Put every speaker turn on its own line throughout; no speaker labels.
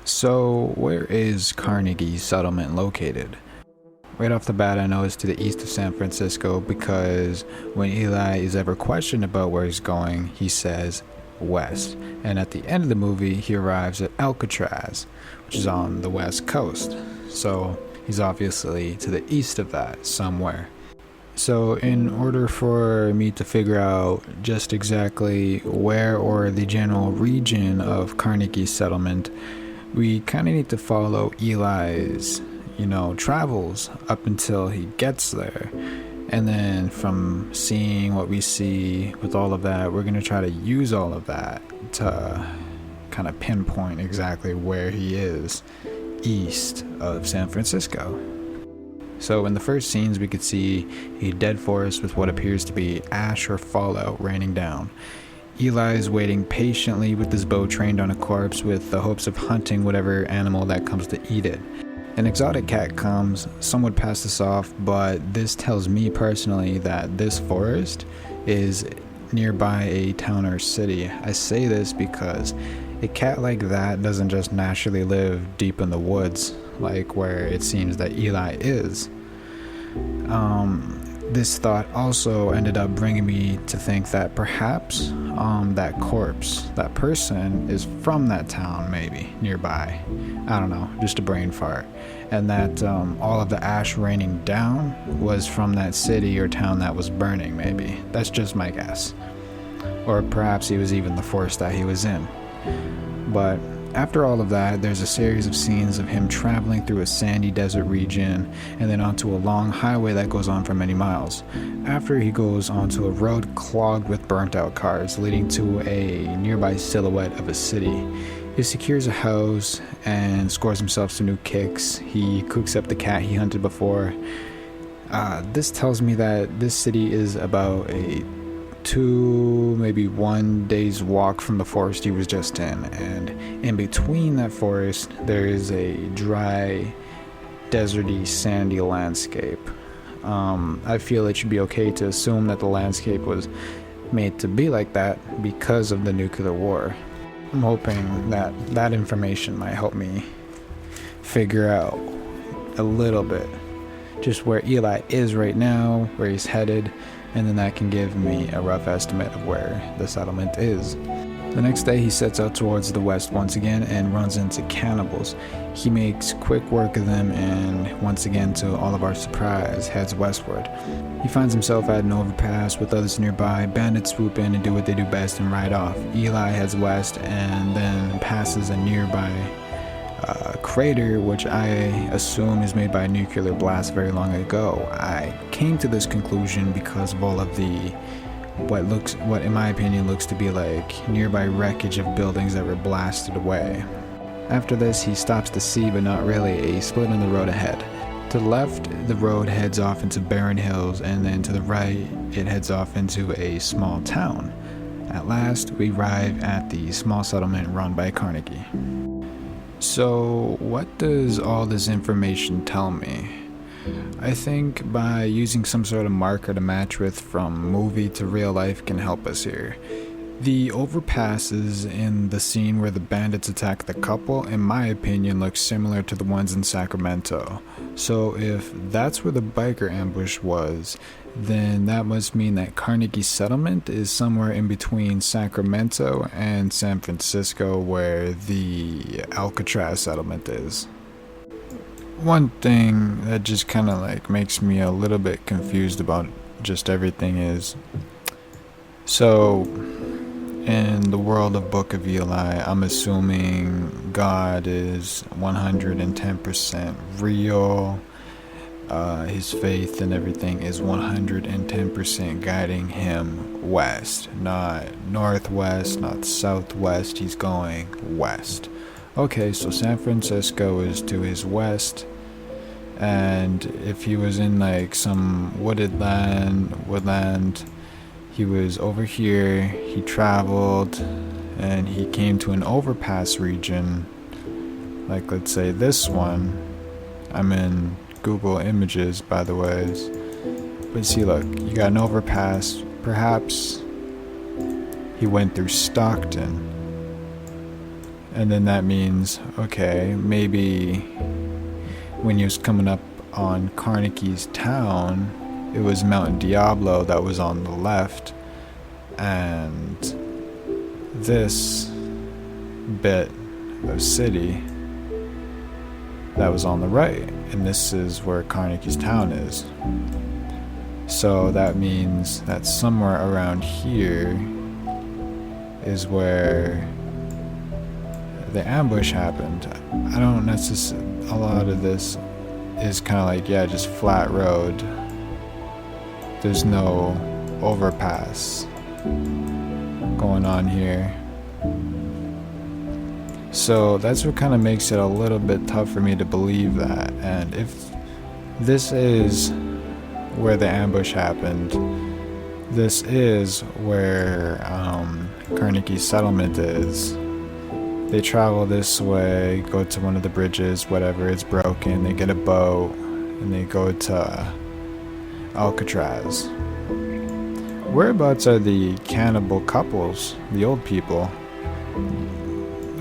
So, where is Carnegie settlement located? Right off the bat, I know it's to the east of San Francisco because when Eli is ever questioned about where he's going, he says west. And at the end of the movie, he arrives at Alcatraz, which is on the west coast. So, he's obviously to the east of that somewhere. So, in order for me to figure out just exactly where or the general region of Carnegie's settlement, we kind of need to follow Eli's, travels up until he gets there. And then from seeing what we see with all of that, we're going to try to use all of that to kind of pinpoint exactly where he is east of San Francisco. So in the first scenes, we could see a dead forest with what appears to be ash or fallout raining down. Eli is waiting patiently with his bow trained on a corpse with the hopes of hunting whatever animal that comes to eat it. An exotic cat comes. Some would pass this off, but this tells me personally that this forest is nearby a town or city. I say this because a cat like that doesn't just naturally live deep in the woods, like where it seems that Eli is. This thought also ended up bringing me to think that perhaps that corpse, that person, is from that town, maybe nearby. I don't know, just a brain fart. And that all of the ash raining down was from that city or town that was burning, maybe. That's just my guess. Or perhaps he was even the forest that he was in. But after all of that, there's a series of scenes of him traveling through a sandy desert region and then onto a long highway that goes on for many miles. After he goes onto a road clogged with burnt out cars leading to a nearby silhouette of a city. He secures a house and scores himself some new kicks. He cooks up the cat he hunted before. This tells me that this city is about a 2, maybe 1 day's walk from the forest he was just in, and in between that forest there is a dry, deserty, sandy landscape. I feel it should be okay to assume that the landscape was made to be like that because of the nuclear war. I'm hoping that that information might help me figure out a little bit just where Eli is right now, where he's headed, and then that can give me a rough estimate of where the settlement is. The next day he sets out towards the west once again and runs into cannibals. He makes quick work of them and once again, to all of our surprise, heads westward. He finds himself at an overpass with others nearby. Bandits swoop in and do what they do best and ride off. Eli heads west and then passes a nearby crater, which I assume is made by a nuclear blast very long ago. I came to this conclusion because of all of the what in my opinion looks to be like nearby wreckage of buildings that were blasted away. After this, he stops to see, but not really, a split in the road ahead. To the left, the road heads off into barren hills, and then to the right, it heads off into a small town. At last, we arrive at the small settlement run by Carnegie. So, what does all this information tell me? I think by using some sort of marker to match with from movie to real life can help us here. The overpasses in the scene where the bandits attack the couple, in my opinion, look similar to the ones in Sacramento. So if that's where the biker ambush was, then that must mean that Carnegie settlement is somewhere in between Sacramento and San Francisco, where the Alcatraz settlement is. One thing that just kind of like makes me a little bit confused about just everything is, so in the world of Book of Eli, I'm assuming God is 110% real. His faith and everything is 110% guiding him west, not northwest, not southwest. He's going west. Okay, so San Francisco is to his west, and if he was in like some woodland, he was over here. He traveled and he came to an overpass region, like let's say this one. I'm in Google Images, by the way. But see, look, you got an overpass. Perhaps he went through Stockton. And then that means, okay, maybe when he was coming up on Carnegie's town, it was Mount Diablo that was on the left, and this bit of city that was on the right, and this is where Carnegie's town is. So that means that somewhere around here is where the ambush happened. I don't necessarily, a lot of this is kind of like, yeah, just flat road. There's no overpass going on here. So that's what kind of makes it a little bit tough for me to believe that. And if this is where the ambush happened, this is where Carnegie's settlement is. They travel this way, go to one of the bridges, whatever, it's broken, they get a boat, and they go to Alcatraz. Whereabouts are the cannibal couples, the old people?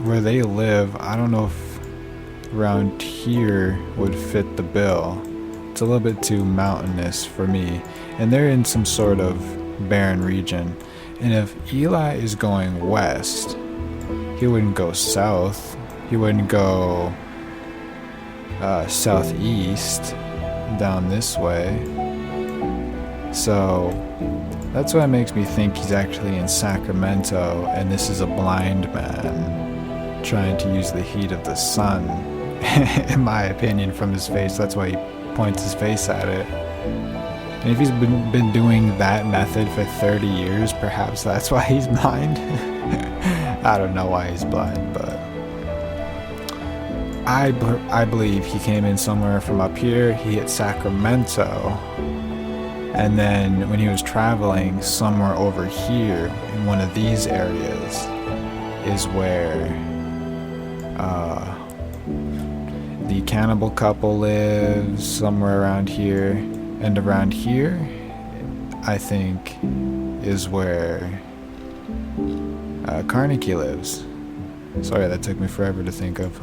Where they live, I don't know if around here would fit the bill. It's a little bit too mountainous for me, and they're in some sort of barren region. And if Eli is going west, he wouldn't go south, he wouldn't go southeast down this way. So that's what makes me think he's actually in Sacramento, and this is a blind man trying to use the heat of the sun, in my opinion, from his face. That's why he points his face at it. And if he's been doing that method for 30 years, perhaps that's why he's blind. I don't know why he's blind, but I believe he came in somewhere from up here, he hit Sacramento, and then when he was traveling somewhere over here in one of these areas is where the cannibal couple lives, somewhere around here. And around here, I think, is where Carnegie lives. Sorry, that took me forever to think of.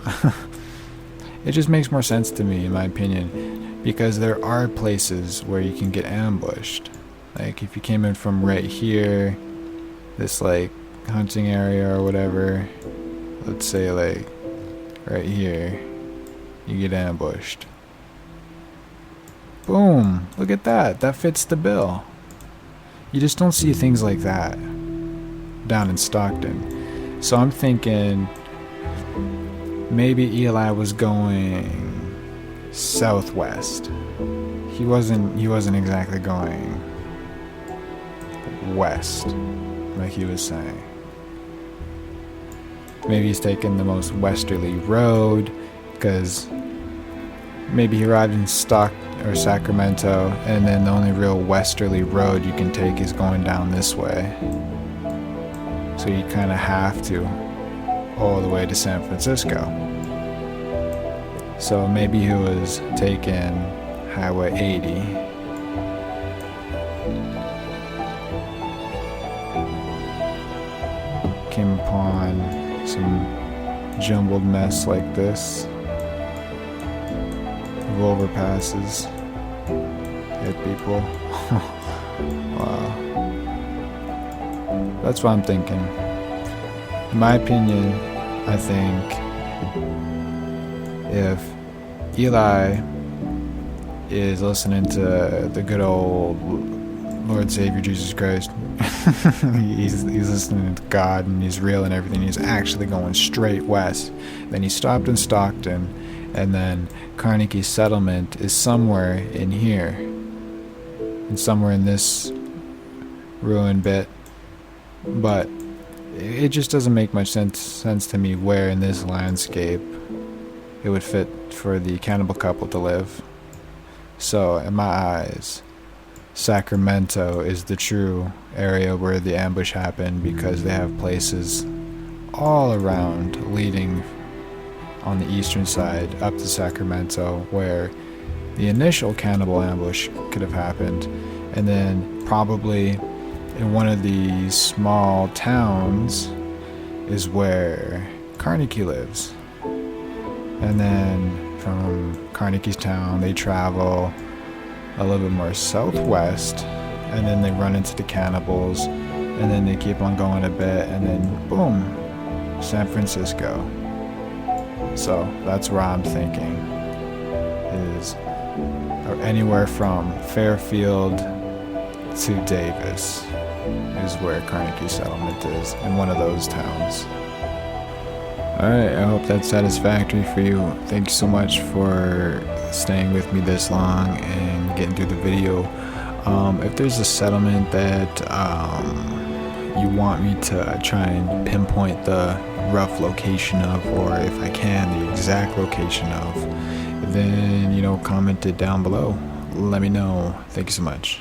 It just makes more sense to me, in my opinion, because there are places where you can get ambushed. Like, if you came in from right here, this, like, hunting area or whatever, let's say, like, right here, you get ambushed. Boom! Look at that. That fits the bill. You just don't see things like that down in Stockton. So I'm thinking maybe Eli was going southwest. He wasn't exactly going west, like he was saying. Maybe he's taking the most westerly road, because maybe he arrived in Sacramento, and then the only real westerly road you can take is going down this way. So you kind of have to all the way to San Francisco. So maybe he was taking Highway 80. Came upon some jumbled mess like this. Overpasses, hit people. Wow. That's what I'm thinking. In my opinion, I think if Eli is listening to the good old Lord Savior Jesus Christ, he's listening to God, and he's real and everything, he's actually going straight west. Then he stopped in Stockton, and then Carnegie's settlement is somewhere in here, and somewhere in this ruined bit. But it just doesn't make much sense to me where in this landscape it would fit for the cannibal couple to live. So in my eyes, Sacramento is the true area where the ambush happened, because they have places all around leading on the eastern side up to Sacramento where the initial cannibal ambush could have happened, and then probably in one of these small towns is where Carnegie lives. And then from Carnegie's town, they travel a little bit more southwest, and then they run into the cannibals, and then they keep on going a bit, and then boom, San Francisco. So that's where I'm thinking is anywhere from Fairfield to Davis is where Carnegie settlement is, in one of those towns. Alright, I hope that's satisfactory for you. Thank you so much for staying with me this long and getting through the video. If there's a settlement that you want me to try and pinpoint the rough location of, or if I can, the exact location of, then, comment it down below. Let me know. Thank you so much.